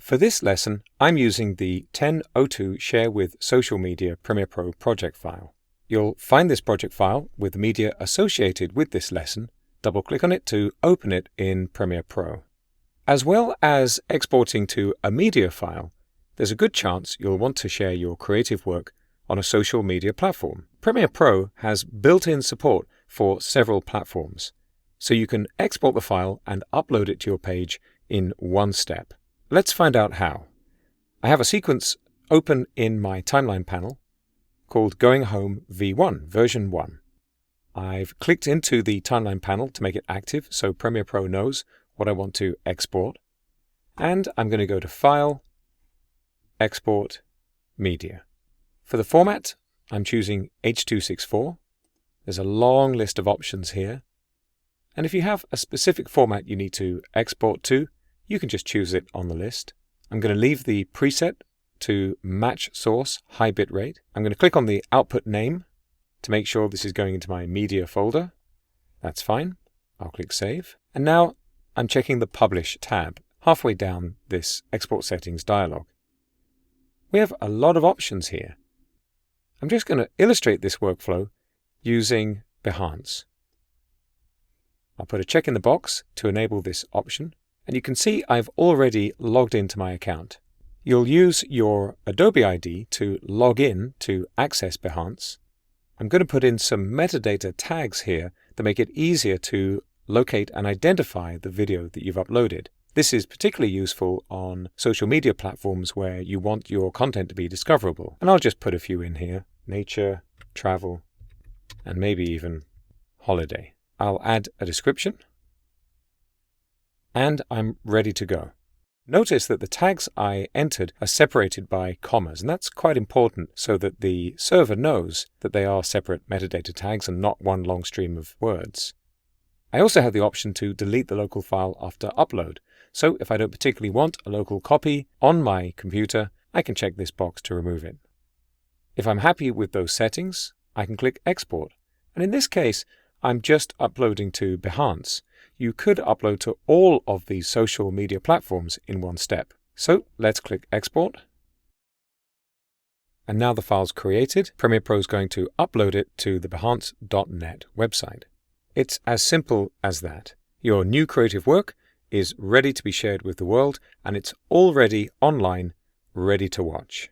For this lesson, I'm using the 1002 Share with Social Media Premiere Pro project file. You'll find this project file with the media associated with this lesson. Double-click on it to open it in Premiere Pro. As well as exporting to a media file, there's a good chance you'll want to share your creative work on a social media platform. Premiere Pro has built-in support for several platforms, so you can export the file and upload it to your page in one step. Let's find out how. I have a sequence open in my timeline panel called Going Home V1, version 1. I've clicked into the timeline panel to make it active so Premiere Pro knows what I want to export. And I'm going to go to File, Export, Media. For the format, I'm choosing H.264. There's a long list of options here. And if you have a specific format you need to export to, you can just choose it on the list. I'm going to leave the preset to match source high bitrate. I'm going to click on the output name to make sure this is going into my media folder. That's fine. I'll click Save. And now I'm checking the Publish tab halfway down this Export Settings dialog. We have a lot of options here. I'm just going to illustrate this workflow using Behance. I'll put a check in the box to enable this option. And you can see I've already logged into my account. You'll use your Adobe ID to log in to access Behance. I'm going to put in some metadata tags here that make it easier to locate and identify the video that you've uploaded. This is particularly useful on social media platforms where you want your content to be discoverable. And I'll just put a few in here: nature, travel, and maybe even holiday. I'll add a description. And I'm ready to go. Notice that the tags I entered are separated by commas, and that's quite important so that the server knows that they are separate metadata tags and not one long stream of words. I also have the option to delete the local file after upload, so if I don't particularly want a local copy on my computer, I can check this box to remove it. If I'm happy with those settings, I can click Export, and in this case, I'm just uploading to Behance. You could upload to all of these social media platforms in one step. So let's click Export. And now the file's created, Premiere Pro is going to upload it to the Behance.net website. It's as simple as that. Your new creative work is ready to be shared with the world, and it's already online, ready to watch.